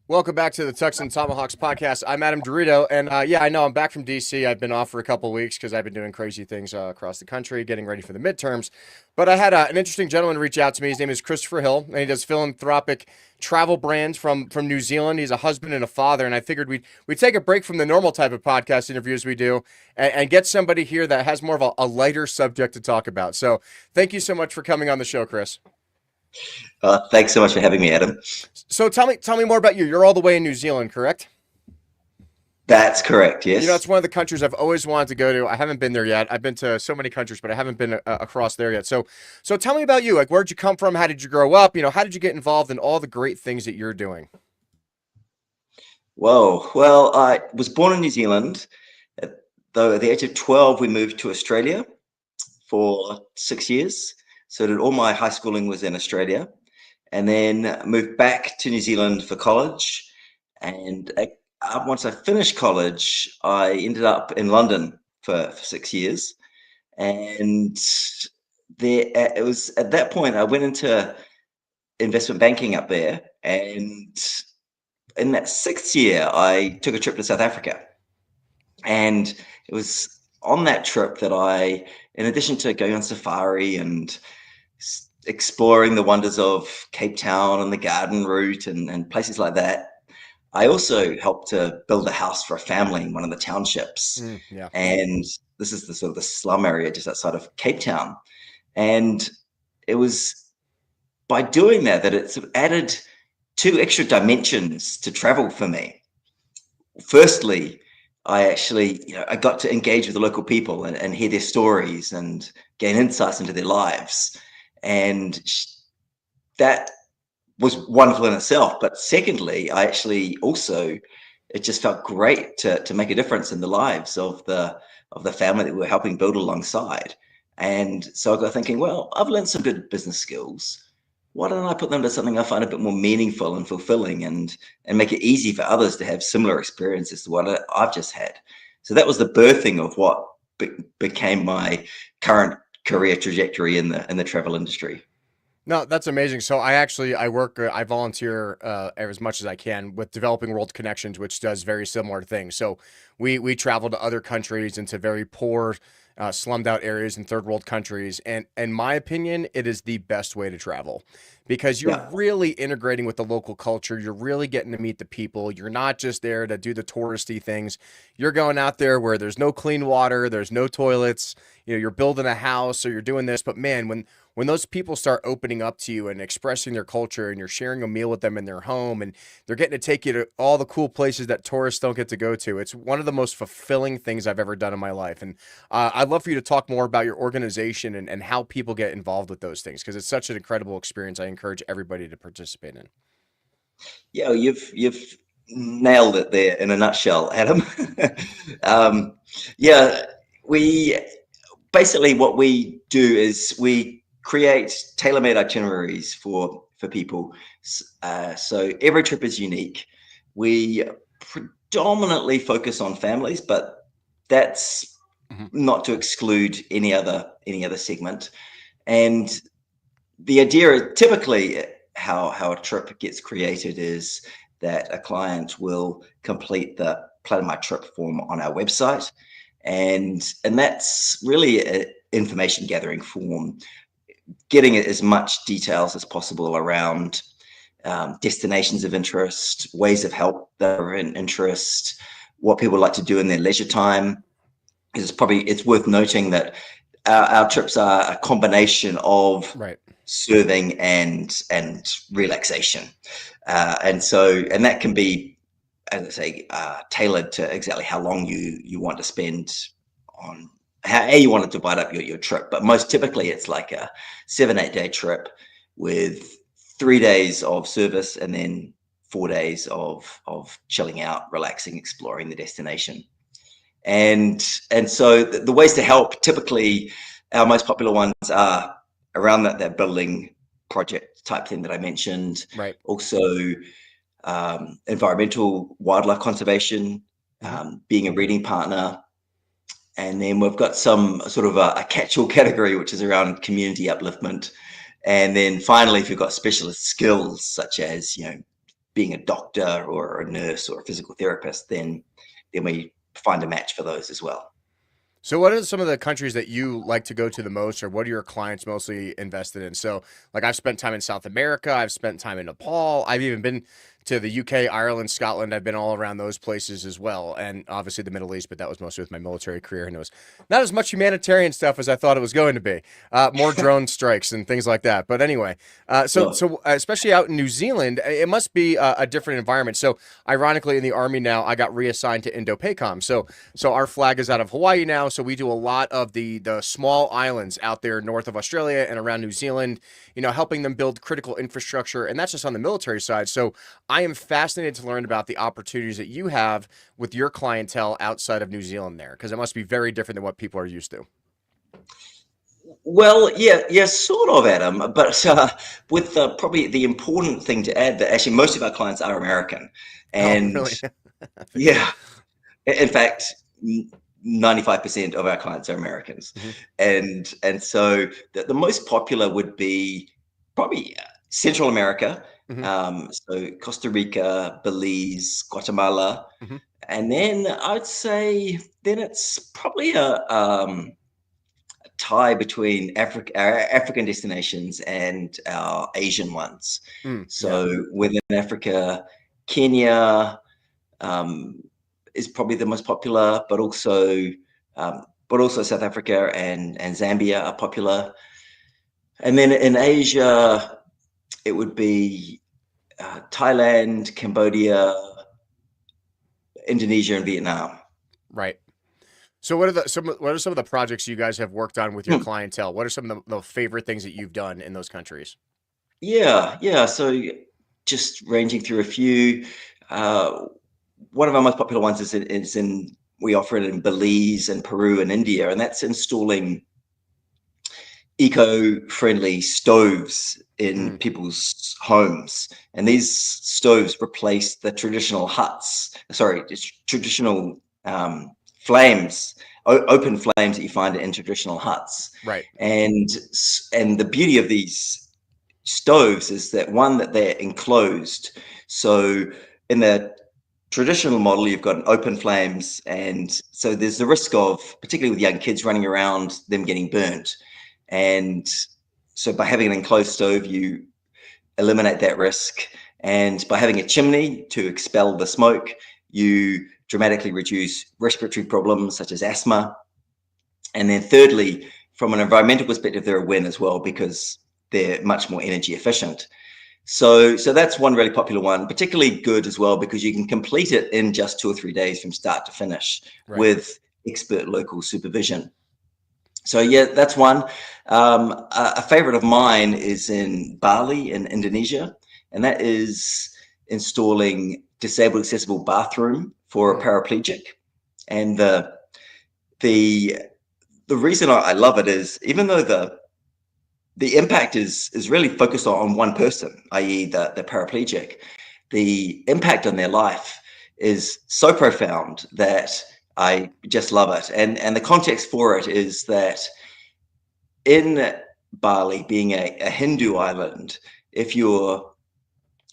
Welcome back to the Tuxes Tomahawks podcast. I'm Adam Dorito, and I know I'm back from DC. I've been off for a couple of weeks because I've been doing crazy things across the country, getting ready for the midterms. But I had an interesting gentleman reach out to me. His name is Christopher Hill, and he does philanthropic travel brands from New Zealand. He's a husband and a father, and I figured we'd take a break from the normal type of podcast interviews we do and get somebody here that has more of a lighter subject to talk about. So thank you so much for coming on the show, Chris. Thanks so much for having me, Adam. So tell me more about you. You're all the way in New Zealand, correct? That's correct, yes. You know, it's one of the countries I've always wanted to go to. I haven't been there yet. I've been to so many countries, but I haven't been across there yet. So tell me about you. Like, where'd you come from? How did you grow up? You know, how did you get involved in all the great things that you're doing? Whoa. Well, I was born in New Zealand. Though at the age of 12, we moved to Australia for 6 years. So did all my high schooling was in Australia, and then moved back to New Zealand for college. And once I finished college, I ended up in London for 6 years. And it was at that point I went into investment banking up there. And in that 6th year, I took a trip to South Africa. And it was on that trip that I, in addition to going on safari and exploring the wonders of Cape Town and the Garden Route and places like that, I also helped to build a house for a family in one of the townships. And this is the sort of the slum area just outside of Cape Town. And it was by doing that it sort of added 2 extra dimensions to travel for me. Firstly, I actually, I got to engage with the local people and hear their stories and gain insights into their lives. And that was wonderful in itself. But secondly, I actually also, it just felt great to make a difference in the lives of the family that we were helping build alongside. And so I got thinking, well, I've learned some good business skills. Why don't I put them to something I find a bit more meaningful and fulfilling and make it easy for others to have similar experiences to what I've just had. So that was the birthing of what became my current career trajectory in the travel industry. No, that's amazing. So I volunteer as much as I can with Developing World Connections, which does very similar things. So we travel to other countries, into very poor, slummed out areas in third world countries. And in my opinion, it is the best way to travel because you're really integrating with the local culture. You're really getting to meet the people. You're not just there to do the touristy things. You're going out there where there's no clean water, there's no toilets, you're building a house or you're doing this. But man, when those people start opening up to you and expressing their culture and you're sharing a meal with them in their home and they're getting to take you to all the cool places that tourists don't get to go to, it's one of the most fulfilling things I've ever done in my life. And I'd love for you to talk more about your organization and how people get involved with those things, because it's such an incredible experience. I encourage everybody to participate in. Yeah, you've nailed it there in a nutshell, Adam. We basically, what we do is we create tailor-made itineraries for people. So every trip is unique. We predominantly focus on families, but that's not to exclude any other segment. And the idea, typically how a trip gets created, is that a client will complete the Plan My Trip form on our website. and that's really an information gathering form, getting as much details as possible around destinations of interest, ways of help that are in interest, what people like to do in their leisure time. It's worth noting that our trips are a combination of Right. serving and relaxation, and that can be, as I say, tailored to exactly how long you want to spend on how you want to divide up your trip. But most typically, it's like a 7-8 day trip with 3 days of service and then 4 days of chilling out, relaxing, exploring the destination. And so the ways to help, typically our most popular ones are around that building project type thing that I mentioned. Right. Also, environmental wildlife conservation, being a reading partner. And then we've got some sort of a catch-all category, which is around community upliftment. And then finally, if you've got specialist skills, such as, being a doctor or a nurse or a physical therapist, then we find a match for those as well. So, what are some of the countries that you like to go to the most, or what are your clients mostly invested in? So, like, I've spent time in South America, I've spent time in Nepal, I've even been to the UK, Ireland, Scotland. I've been all around those places as well, and obviously the Middle East, but that was mostly with my military career, and it was not as much humanitarian stuff as I thought it was going to be. More drone strikes and things like that. But anyway, so Sure. so especially out in New Zealand, it must be a different environment. So, ironically, in the Army now, I got reassigned to Indo-PACOM. So our flag is out of Hawaii now. So we do a lot of the small islands out there north of Australia and around New Zealand, helping them build critical infrastructure. And that's just on the military side. So I am fascinated to learn about the opportunities that you have with your clientele outside of New Zealand there, because it must be very different than what people are used to. Well, yeah, sort of, Adam. But with probably the important thing to add, that actually most of our clients are American, Oh, and really? I figured. yeah, in fact, 95% of our clients are Americans, Hmm. and so the most popular would be probably Central America, Hmm. so Costa Rica, Belize, Guatemala, Hmm. and then I'd say then it's probably a tie between our African destinations and our Asian ones. Yeah. So within Africa, Kenya is probably the most popular, but also South Africa and Zambia are popular. And then in Asia, it would be Thailand, Cambodia, Indonesia, and Vietnam. Right. So what are some of the projects you guys have worked on with your Hmm. clientele? What are some of the favorite things that you've done in those countries? Yeah. So just ranging through a few. Uh, One of our most popular ones is in we offer it in Belize and Peru and India, and that's installing eco-friendly stoves in Mm, people's homes. And these stoves replace the traditional huts, sorry, traditional flames, open flames that you find in traditional huts. right. And and the beauty of these stoves is that, one, that they're enclosed. So in the traditional model, you've got an open flames, and so there's the risk of, particularly with young kids running around, them getting burnt. And so by having an enclosed stove, you eliminate that risk. And by having a chimney to expel the smoke, you dramatically reduce respiratory problems such as asthma. And then thirdly, from an environmental perspective, they're a win as well because they're much more energy efficient. So that's one really popular one, particularly good as well because you can complete it in just 2 or 3 days from start to finish Right. with expert local supervision. So yeah, that's one. A favorite of mine is in Bali in Indonesia, and that is installing disabled accessible bathroom for a Mm, paraplegic. And the the reason I love it is, even though the impact is really focused on one person, i.e. the paraplegic, the impact on their life is so profound that I just love it. And the context for it is that in Bali, being a Hindu island, if you're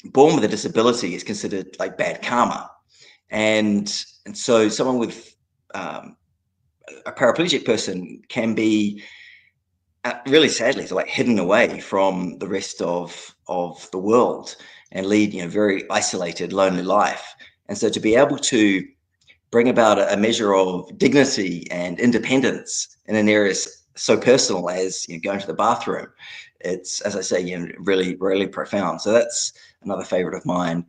born with a disability, it's considered like bad karma. And so someone with um, a paraplegic person can be really sadly so like hidden away from the rest of the world and lead very isolated, lonely life. And so to be able to bring about a measure of dignity and independence in an area so personal as going to the bathroom, it's, as I say, really, really profound. So that's another favorite of mine.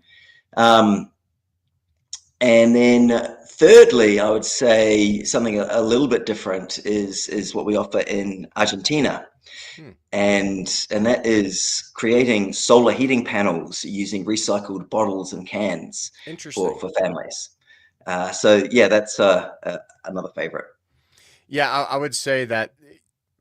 And then thirdly, I would say something a little bit different is what we offer in Argentina. Hmm. And that is creating solar heating panels using recycled bottles and cans Interesting. for families. So yeah, that's another favorite. Yeah, I would say that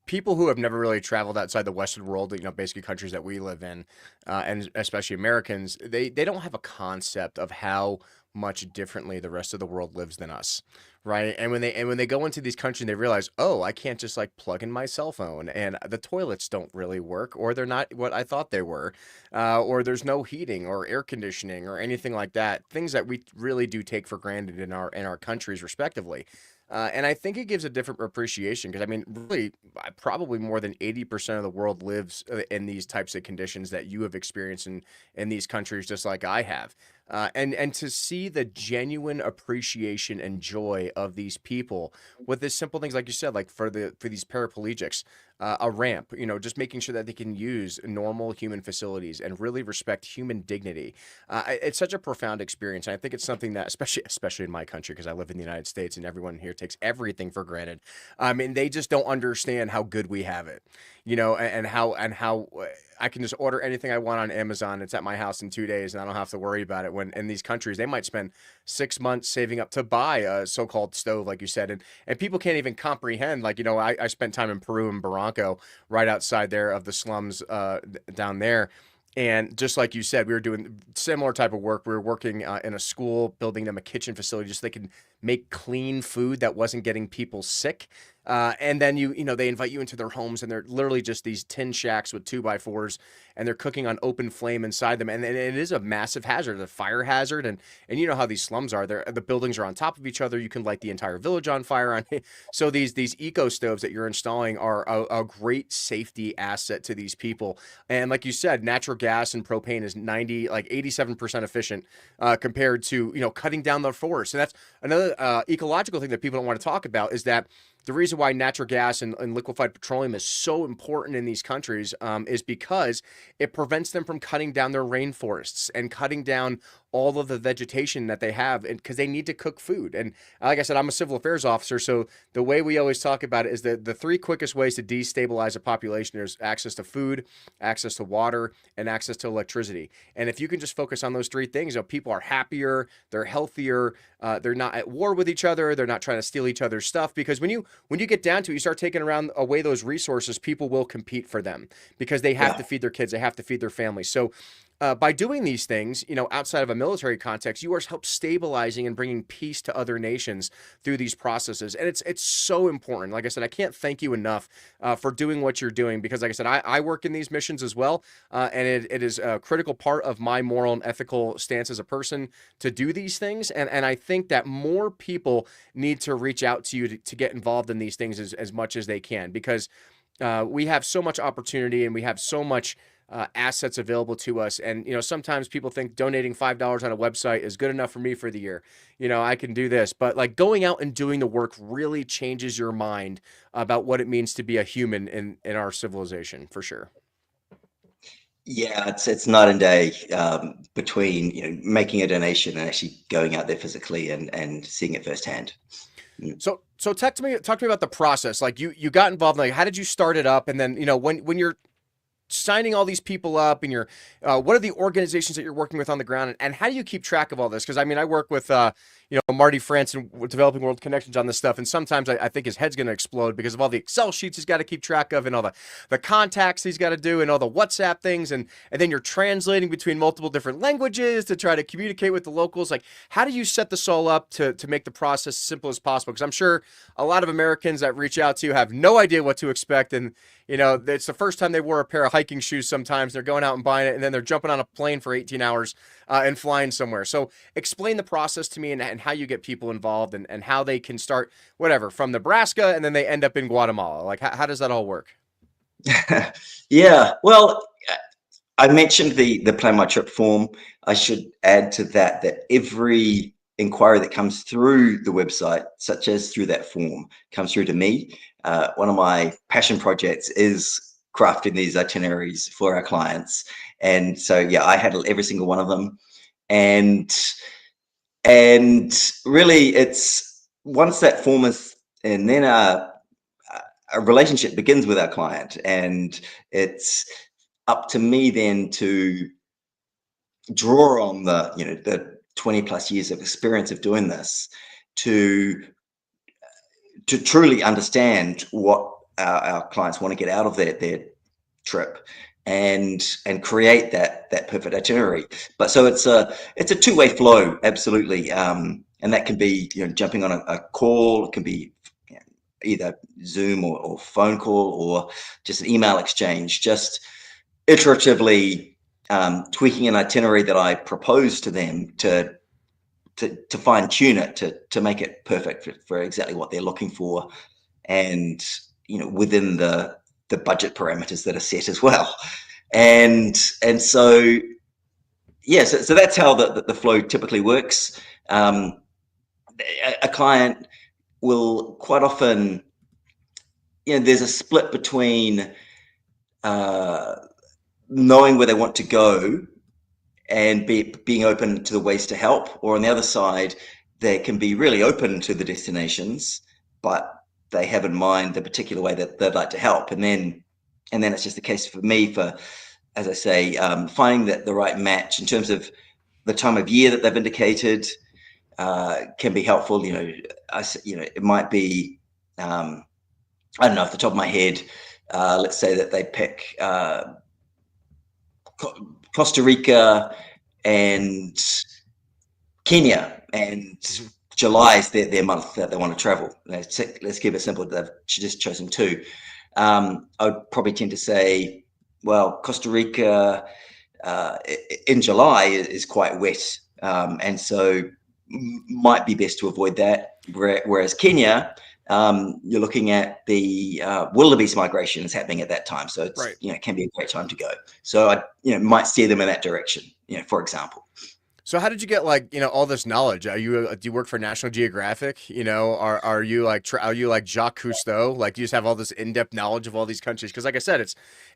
people who have never really traveled outside the Western world, basically countries that we live in, and especially Americans, they don't have a concept of how much differently the rest of the world lives than us, right? And when they go into these countries, they realize, oh, I can't just like plug in my cell phone, and the toilets don't really work, or they're not what I thought they were, or there's no heating or air conditioning or anything like that. Things that we really do take for granted in our countries, respectively. And I think it gives a different appreciation because I mean, really, probably more than 80% of the world lives in these types of conditions that you have experienced in these countries, just like I have. And to see the genuine appreciation and joy of these people with this simple things, like you said, like for these paraplegics, a ramp, just making sure that they can use normal human facilities and really respect human dignity. It's such a profound experience. And I think it's something that, especially in my country, because I live in the United States and everyone here takes everything for granted. I mean, they just don't understand how good we have it, and how I can just order anything I want on Amazon. It's at my house in 2 days, and I don't have to worry about it. When in these countries, they might spend 6 months saving up to buy a so-called stove, like you said, and people can't even comprehend. Like, I spent time in Peru and Barranco, right outside there of the slums down there. And just like you said, we were doing similar type of work. We were working in a school, building them a kitchen facility just so they can make clean food that wasn't getting people sick. And then they invite you into their homes, and they're literally just these tin shacks with 2x4s, and they're cooking on open flame inside them. And it is a massive hazard, a fire hazard. And you know how these slums are. The buildings are on top of each other. You can light the entire village on fire. So these eco stoves that you're installing are a great safety asset to these people. And like you said, natural gas and propane is 87% efficient compared to cutting down the forest. And that's another ecological thing that people don't want to talk about, is that the reason why natural gas and liquefied petroleum is so important in these countries is because it prevents them from cutting down their rainforests and cutting down all of the vegetation that they have, and because they need to cook food. And like I said, I'm a civil affairs officer, so the way we always talk about it is that the three quickest ways to destabilize a population is access to food, access to water, and access to electricity. And if you can just focus on those three things, people are happier, they're healthier, they're not at war with each other, they're not trying to steal each other's stuff. Because when you get down to it, you start taking around away those resources, people will compete for them because they have Yeah. to feed their kids, they have to feed their families. So by doing these things, outside of a military context, you are help stabilizing and bringing peace to other nations through these processes, and it's so important. Like I said, I can't thank you enough for doing what you're doing, because, like I said, I work in these missions as well, and it is a critical part of my moral and ethical stance as a person to do these things, and I think that more people need to reach out to you to get involved in these things as much as they can, because we have so much opportunity and we have so much assets available to us. And, sometimes people think donating $5 on a website is good enough for me for the year. I can do this. But like going out and doing the work really changes your mind about what it means to be a human in our civilization, for sure. Yeah, it's night and day between making a donation and actually going out there physically and seeing it firsthand. Mm. So talk to me about the process. Like you got involved. Like, how did you start it up? And then, when you're signing all these people up, and you're what are the organizations that you're working with on the ground, and how do you keep track of all this? Because I mean, I work with Marty France and Developing World Connections on this stuff, and sometimes I think his head's going to explode because of all the Excel sheets he's got to keep track of, and all the contacts he's got to do, and all the WhatsApp things, and then you're translating between multiple different languages to try to communicate with the locals. Like, how do you set this all up to make the process as simple as possible? Because I'm sure a lot of Americans that reach out to you have no idea what to expect, and it's the first time they wore a pair of hiking shoes sometimes. They're going out and buying it, and then they're jumping on a plane for 18 hours and flying somewhere. So explain the process to me, and how you get people involved, and how they can start whatever from Nebraska and then they end up in Guatemala. Like how does that all work? Yeah, well, I mentioned the plan my trip form. I should add to that that every inquiry that comes through the website, such as through that form, comes through to me. One of my passion projects is crafting these itineraries for our clients, and so yeah, I handle every single one of them. And really, it's once that form is, and then a relationship begins with our client, and it's up to me then to draw on the 20 plus years of experience of doing this to truly understand what our clients want to get out of their trip, and create that perfect itinerary. But so it's a two-way flow, absolutely. And that can be, jumping on a call. It can be, either Zoom or phone call, or just an email exchange, just iteratively tweaking an itinerary that I propose to them to fine tune it to make it perfect for exactly what they're looking for, and within the budget parameters that are set as well. And so yeah, so that's how the flow typically works. A client will quite often, there's a split between uh, knowing where they want to go and being open to the ways to help, or on the other side, they can be really open to the destinations, but they have in mind the particular way that they'd like to help. And then it's just a case for me for, as I say, finding the right match in terms of the time of year that they've indicated. Can be helpful. It might be, I don't know, off the top of my head, let's say that they pick Costa Rica and Kenya, and Mhm. July is their month that they want to travel. Let's keep it simple. They've just chosen two. I would probably tend to say, well, Costa Rica in July is quite wet, and so might be best to avoid that. Whereas Kenya, you're looking at the wildebeest migration is happening at that time, so it's, Right. it can be a great time to go. So I might steer them in that direction. For example. So how did you get like, all this knowledge? Do you work for National Geographic? Are you like are you like Jacques Cousteau? Like you just have all this in-depth knowledge of all these countries? Because like I said,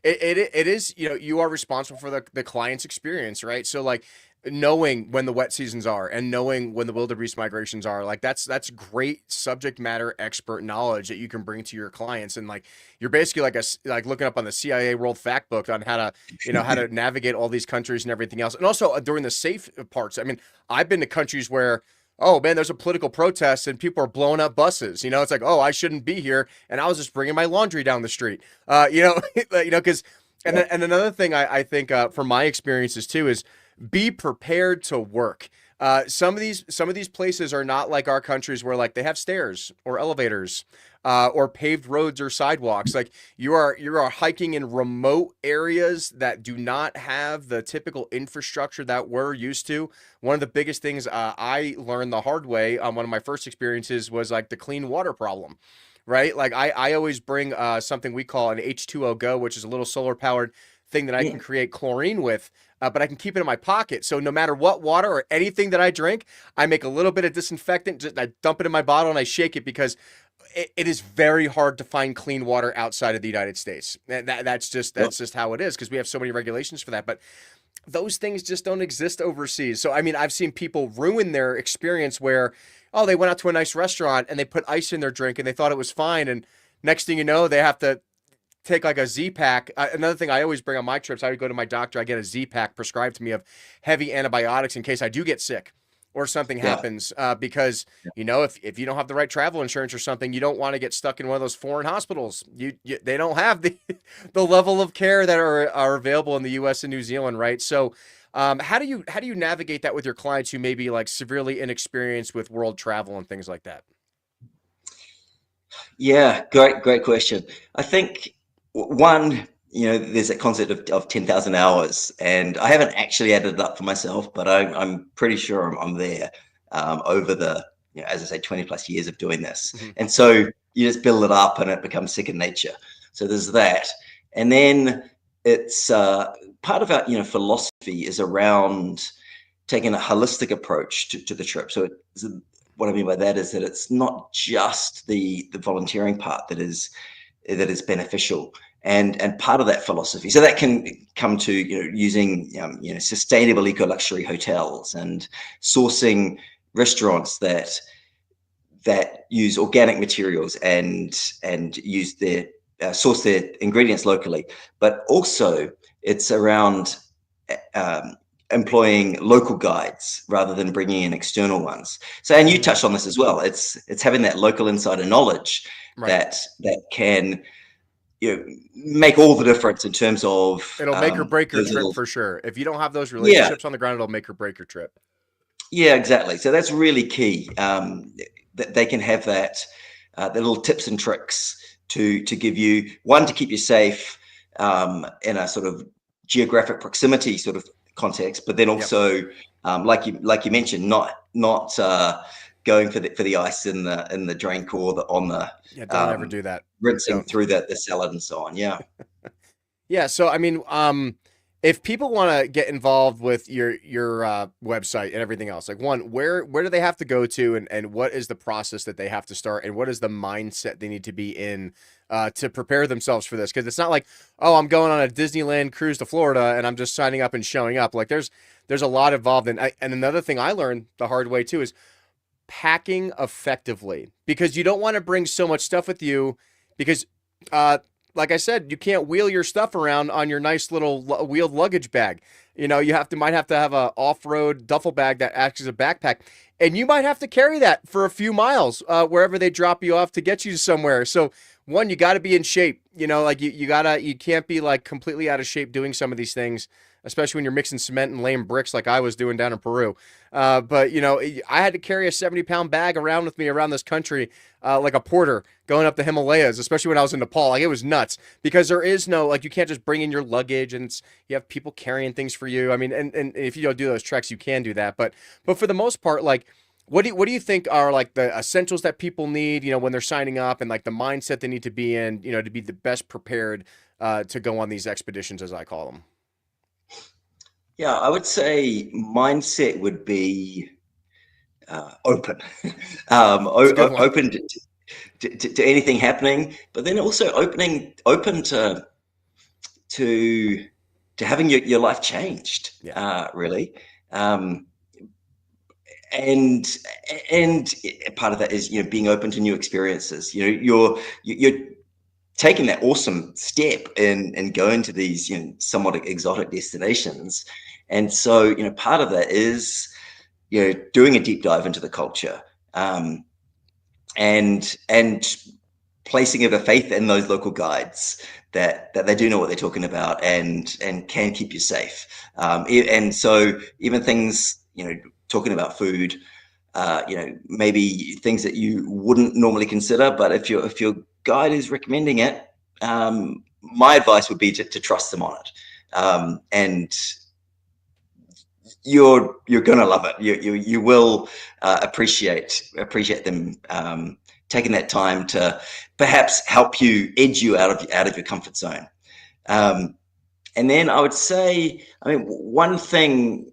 it is, you are responsible for the client's experience, right? So like knowing when the wet seasons are and knowing when the wildebeest migrations are, like that's great subject matter expert knowledge that you can bring to your clients. And like you're basically like like looking up on the CIA World Fact Book on how to navigate all these countries and everything else. And also during the safe parts. I mean, I've been to countries where, oh man, there's a political protest and people are blowing up buses. It's like, oh, I shouldn't be here, and I was just bringing my laundry down the street. Because and another thing I think from my experiences too is be prepared to work. Some of these places are not like our countries where like they have stairs or elevators or paved roads or sidewalks. Like you are hiking in remote areas that do not have the typical infrastructure that we're used to. One of the biggest things I learned the hard way on one of my first experiences was like the clean water problem. Right, like I always bring something we call an H2O Go, which is a little solar powered thing that I can Yeah. create chlorine with, but I can keep it in my pocket. So no matter what water or anything that I drink, I make a little bit of disinfectant, just I dump it in my bottle and I shake it because it is very hard to find clean water outside of the United States. That's just how it is because we have so many regulations for that. But those things just don't exist overseas. So I mean, I've seen people ruin their experience where, oh, they went out to a nice restaurant and they put ice in their drink and they thought it was fine, and next thing you know, they have to take like a Z pack. Another thing I always bring on my trips, I would go to my doctor, I get a Z pack prescribed to me of heavy antibiotics in case I do get sick or something Yeah. happens. Because if you don't have the right travel insurance or something, you don't want to get stuck in one of those foreign hospitals. They don't have the the level of care that are available in the U.S. and New Zealand, right? So. How do you navigate that with your clients who may be like severely inexperienced with world travel and things like that? Yeah, great question. I think one. there's that concept of 10,000 hours, and I haven't actually added it up for myself, but I'm pretty sure I'm there over the, as I say, 20 plus years of doing this. Mhm. And so you just build it up and it becomes second nature. So there's that. And then it's part of our, philosophy is around taking a holistic approach to the trip. So what I mean by that is that it's not just the volunteering part that is beneficial, and part of that philosophy. So that can come to using sustainable eco luxury hotels, and sourcing restaurants that use organic materials and use their source their ingredients locally. But also it's around employing local guides rather than bringing in external ones. So, and you Mhm. touched on this as well. It's having that local insider knowledge Right. that can make all the difference in terms of It'll make or break your those trip little. for sure. If you don't have those Yeah, relationships on the ground, it'll make or break your trip. yeah, exactly. So that's really key. That they can have the little tips and tricks to give you, one, to keep you safe in a sort of geographic proximity sort of context, but then Yep. also like you mentioned, not going for the ice in the drink, or on the Yeah, don't ever um, do that. rinsing Don't. through the salad and so on. Yeah. Yeah, so I mean, if people want to get involved with your website and everything else, like, one, where do they have to go to, and what is the process that they have to start, and what is the mindset they need to be in to prepare themselves for this? Because it's not like, oh, I'm going on a Disneyland cruise to Florida and I'm just signing up and showing up. Like, there's a lot involved, and another thing I learned the hard way too is packing effectively, because you don't want to bring so much stuff with you, because uh like I said, you can't wheel your stuff around on your nice little wheeled luggage bag. You might have to have a off-road duffel bag that acts as a backpack, and you might have to carry that for a few miles wherever they drop you off to get you somewhere. So, one, you got to be in shape. Like, you can't be like completely out of shape doing some of these things, especially when you're mixing cement and laying bricks like I was doing down in Peru. But I had to carry a 70-pound bag around with me around this country, like a porter going up the Himalayas, especially when I was in Nepal. Like, it was nuts, because there is no, like, you can't just bring in your luggage, and you have people carrying things for you. I mean, and if you don't do those treks, you can do that. But for the most part, like, what do you think are like the essentials that people need, when they're signing up, and like the mindset they need to be in, to be the best prepared to go on these expeditions, as I call them? Yeah, I would say mindset would be open, It's a good one. open to anything happening, but then also open to having your life changed, Yeah. really. Um, and and part of that is being open to new experiences. You're taking that awesome step and going to these somewhat exotic destinations, and so part of that is doing a deep dive into the culture, um, and placing a bit of faith in those local guides that they do know what they're talking about, and can keep you safe. And so even things, talking about food, maybe things that you wouldn't normally consider, but if your guide is recommending it, my advice would be to trust them on it. And you're gonna love it. You will appreciate them taking that time to perhaps help you, edge you out of your comfort zone. Um, and then I would say, I mean, one thing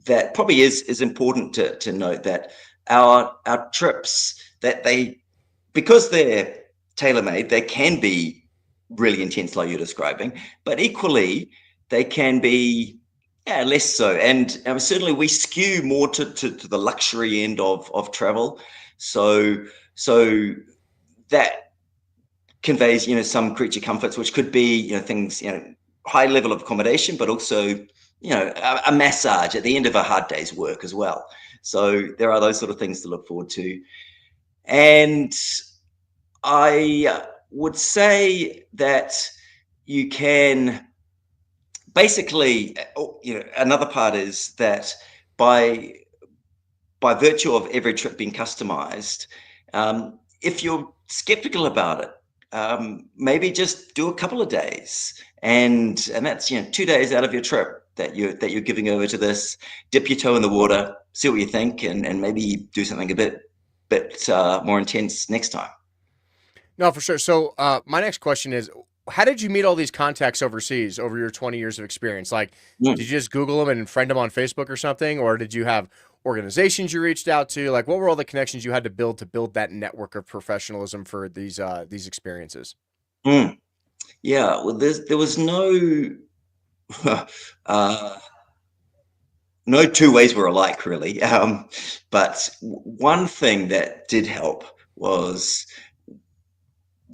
that probably is important to note, that our trips, that because they're tailor made, they can be really intense, like you're describing, but equally they can be, yeah, less so. And certainly we skew more to the luxury end of travel. So that conveys some creature comforts, which could be things, high level of accommodation, but also a massage at the end of a hard day's work as well. So there are those sort of things to look forward to. And I would say that you can basically, another part is that by virtue of every trip being customized, if you're skeptical about it, maybe just do a couple of days and that's 2 days out of your trip that you're giving over to this. Dip your toe in the water, see what you think, and maybe do something a bit more intense next time. No, for sure. So, my next question is, how did you meet all these contacts overseas over your 20 years of experience? Like, did you Mm. just Google them and friend them on Facebook or something, or did you have organizations you reached out to? Like, what were all the connections you had to build that network of professionalism for these experiences? Mm. Yeah, well, there was no uh, no two ways were alike, really. But one thing that did help was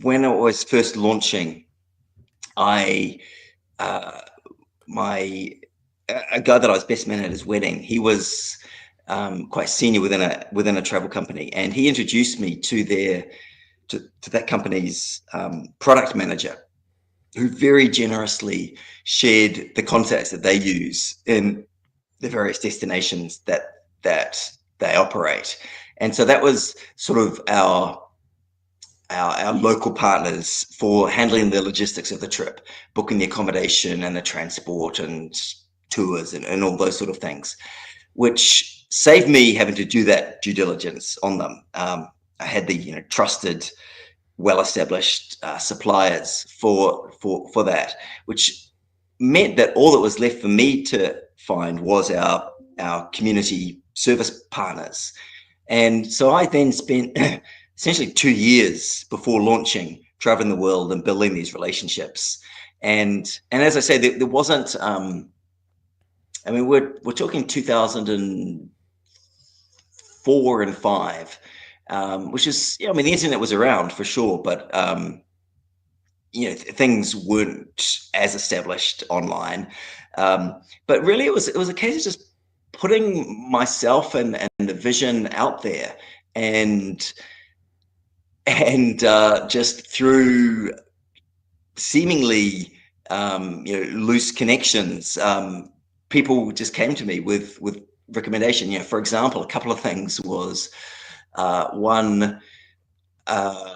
when I was first launching, I uh, my a guy that I was best man at his wedding. He was quite senior within a travel company, and he introduced me to that company's product manager, who very generously shared the contacts that they use in the various destinations that they operate. And so that was sort of our local partners for handling the logistics of the trip, booking the accommodation and the transport and tours and all those sort of things, which saved me having to do that due diligence on them. I had the trusted, well-established suppliers for that, which meant that all that was left for me to find was our community service partners. And so I then spent essentially 2 years before launching, traveling the world and building these relationships. And as I say, there wasn't. I mean, we're talking 2004 and five, which is, I mean, the internet was around for sure, but things weren't as established online. But really, it was a case of just putting myself and the vision out there, and just through seemingly loose connections, people just came to me with recommendation. For example, a couple of things was one. Uh,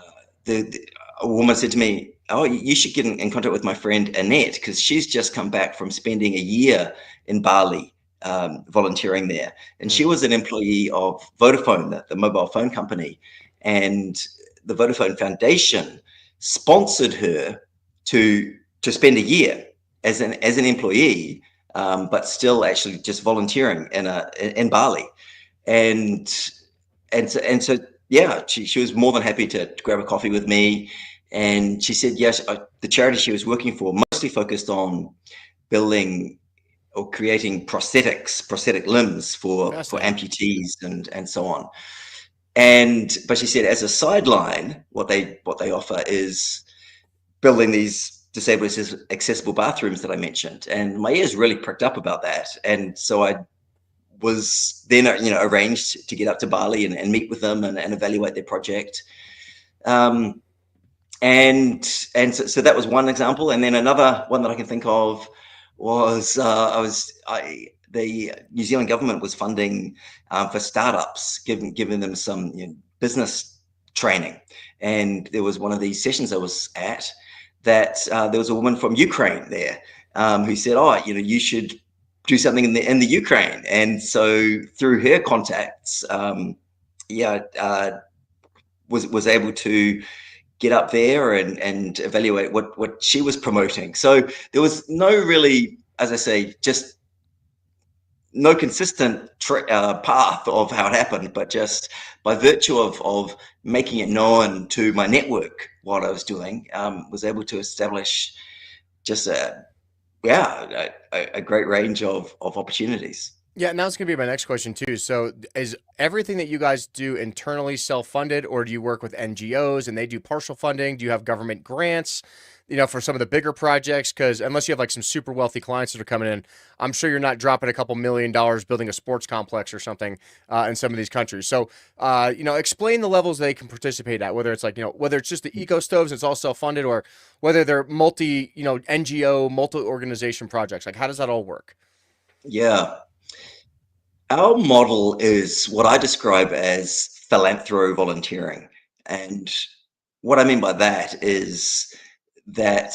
a woman said to me, "Oh, you should get in contact with my friend Annette, because she's just come back from spending a year in Bali, volunteering there, and she Hmm. was an employee of Vodafone, the mobile phone company, and the Vodafone Foundation sponsored her to spend a year as an employee, but still actually just volunteering in Bali, and so yeah, she was more than happy to grab a coffee with me, and she said yes, the charity she was working for mostly focused on building or creating prosthetic limbs for Fascinating. amputees and so on. But she said, as a sideline, what they offer is building these disabled accessible bathrooms that I mentioned, and my ears really pricked up about that. And so I was then arranged to get up to Bali and meet with them and evaluate their project. Um, and so that was one example, and then another one that I can think of was the New Zealand government was funding for startups, giving them some business training, and there was one of these sessions I was at that there was a woman from Ukraine there, who said, "Oh, you should do something in the Ukraine," and so through her contacts, yeah, was able to get up there and evaluate what she was promoting. So there was no really, as I say, just no consistent path of how it happened, but just by virtue of making it known to my network what I was doing, was able to establish just a great range of opportunities. Yeah, and that's going to be my next question too. So, is everything that you guys do internally self-funded, or do you work with NGOs and they do partial funding? Do you have government grants, for some of the bigger projects? Because unless you have like some super wealthy clients that are coming in, I'm sure you're not dropping a couple $1 million building a sports complex or something in some of these countries. So, explain the levels they can participate at, whether it's like, whether it's just the eco stoves, it's all self-funded, or whether they're multi, NGO, multi-organization projects. Like, how does that all work? Yeah. Our model is what I describe as philanthro volunteering. And what I mean by that is that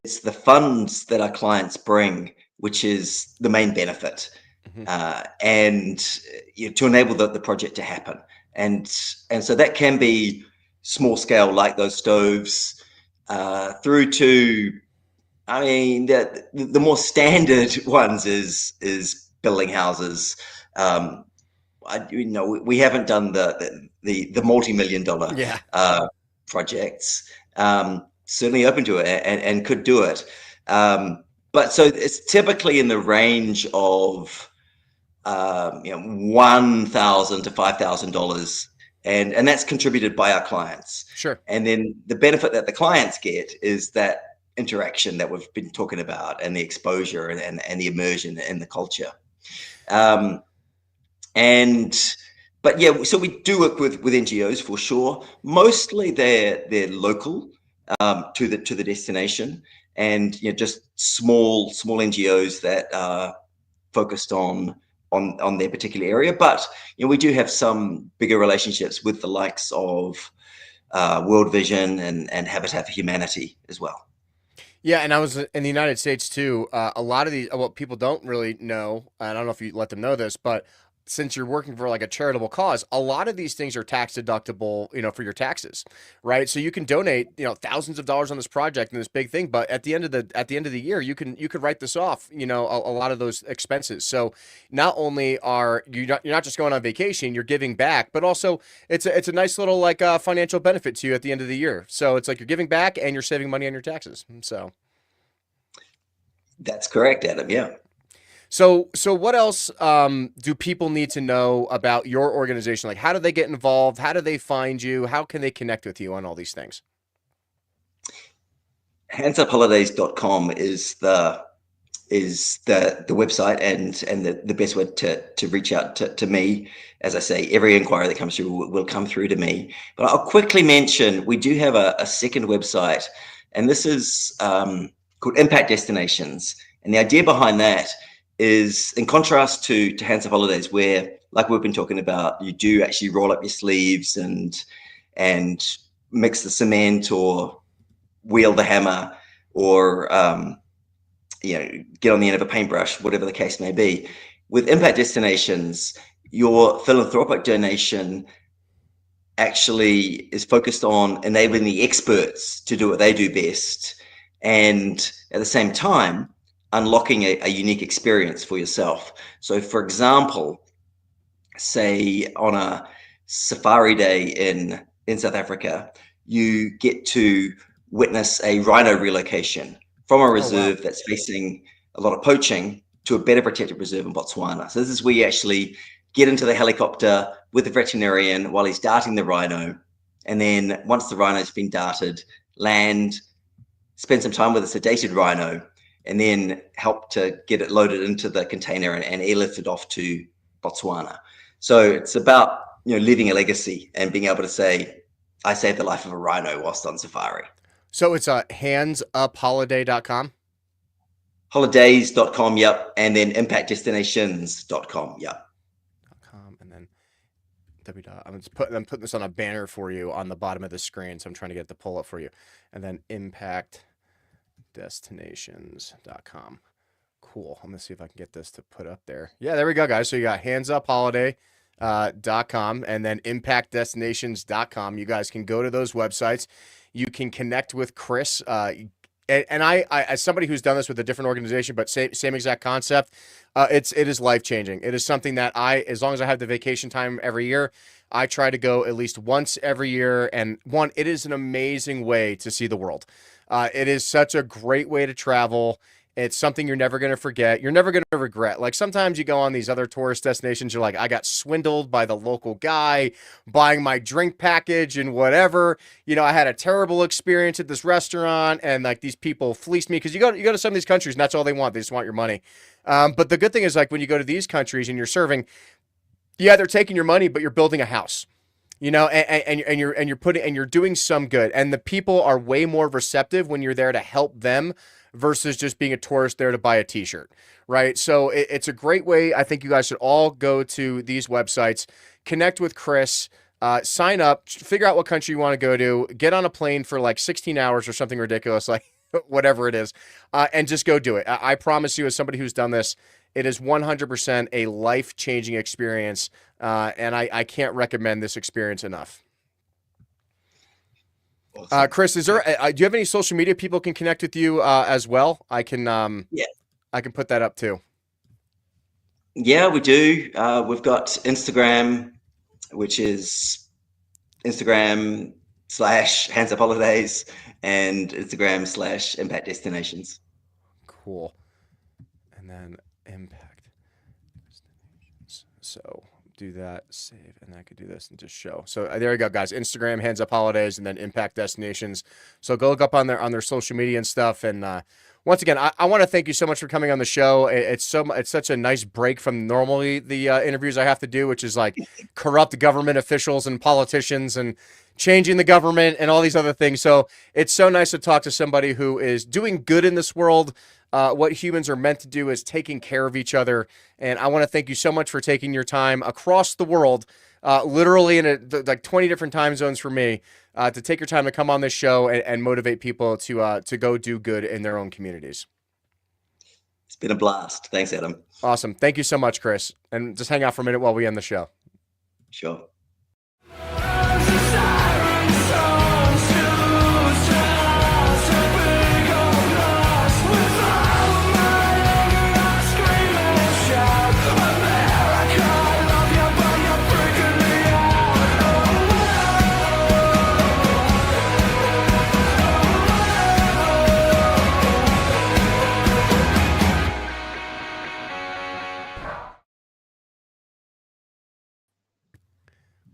it's the funds that our clients bring, which is the main benefit, Hmm. and to enable the project to happen. And so that can be small scale, like those stoves, through to, I mean, the more standard ones is building houses. We haven't done the multi-million dollar Yeah. projects. Certainly open to it and could do it. But so it's typically in the range of $1,000 to $5,000, and that's contributed by our clients. Sure. And then the benefit that the clients get is that interaction that we've been talking about, and the exposure and the immersion in the culture. Um, and but yeah, so we do work with NGOs for sure. Mostly they're local, to the destination, and just small NGOs that are focused on their particular area. But we do have some bigger relationships with the likes of World Vision and Habitat for Humanity as well. Yeah, and I was in the United States too. A lot of these, what people don't really know, and I don't know if you let them know this, but since you're working for like a charitable cause, a lot of these things are tax deductible, for your taxes, right? So you can donate, thousands of dollars on this project and this big thing, but at the end of the year, you could write this off, a lot of those expenses. So not only are you're not just going on vacation, you're giving back, but also it's a nice little like financial benefit to you at the end of the year. So it's like you're giving back and you're saving money on your taxes. So. That's correct, Adam. Yeah. So what else do people need to know about your organization? Like, how do they get involved? How do they find you? How can they connect with you on all these things? Handsupholidays.com is the website, and the best way to reach out to me. As I say, every inquiry that comes through will come through to me. But I'll quickly mention we do have a second website, and this is called Impact Destinations. And the idea behind that is, in contrast to Hands Up Holidays, where, like we've been talking about, you do actually roll up your sleeves and mix the cement, or wield the hammer, or get on the end of a paintbrush, whatever the case may be. With Impact Destinations, your philanthropic donation actually is focused on enabling the experts to do what they do best, and at the same time unlocking a unique experience for yourself. So for example, say on a safari day in South Africa, you get to witness a rhino relocation from a Oh, wow. reserve that's facing a lot of poaching to a better protected reserve in Botswana. So this is where you actually get into the helicopter with the veterinarian while he's darting the rhino. And then once the rhino's been darted, land, spend some time with a sedated rhino, and then help to get it loaded into the container and airlifted off to Botswana. So it's about leaving a legacy and being able to say, I saved the life of a rhino whilst on safari. So it's handsupholiday.com. Holidays.com, yep. And then impactdestinations.com, yep. And then I'm putting this on a banner for you on the bottom of the screen. So I'm trying to get it to pull up for you. And then impactdestinations.com. Cool. I'm gonna see if I can get this to put up there. Yeah, there we go, guys. So you got handsupholiday.com and then impactdestinations.com. You guys can go to those websites. You can connect with Chris. And I, as somebody who's done this with a different organization, but same exact concept, it is life changing. It is something that as long as I have the vacation time every year, I try to go at least once every year. And it is an amazing way to see the world. It is such a great way to travel. It's something you're never going to forget. You're never going to regret. Like sometimes you go on these other tourist destinations, you're like, I got swindled by the local guy buying my drink package and whatever. I had a terrible experience at this restaurant and like these people fleeced me because you go to some of these countries and that's all they want. They just want your money. But the good thing is like when you go to these countries and you're serving, yeah, they're taking your money, but you're building a house. And you're doing some good, and the people are way more receptive when you're there to help them versus just being a tourist there to buy a t-shirt, right? So it's a great way. I think you guys should all go to these websites, connect with Chris, sign up, figure out what country you want to go to, get on a plane for like 16 hours or something ridiculous whatever it is, and just go do it. I promise you, as somebody who's done this, it is 100% a life-changing experience, and I can't recommend this experience enough. Awesome. Chris, do you have any social media people can connect with you as well? Yeah. I can put that up too. Yeah, we do. We've got Instagram, which is Instagram/Hands Up Holidays and Instagram/Impact Destinations. Cool. And then impact. So do that, save, and I could do this and just show. So there you go, guys. Instagram, Hands Up Holidays, and then Impact Destinations. So go look up on their social media and stuff. And once again, I want to thank you so much for coming on the show. It's such a nice break from normally the interviews I have to do, which is like corrupt government officials and politicians and changing the government and all these other things. So it's so nice to talk to somebody who is doing good in this world. What humans are meant to do is taking care of each other. And I want to thank you so much for taking your time across the world, literally in like 20 different time zones for me, to take your time to come on this show and motivate people to go do good in their own communities. It's been a blast. Thanks, Adam. Awesome. Thank you so much, Chris. And just hang out for a minute while we end the show. Sure.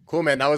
Cool, man. That was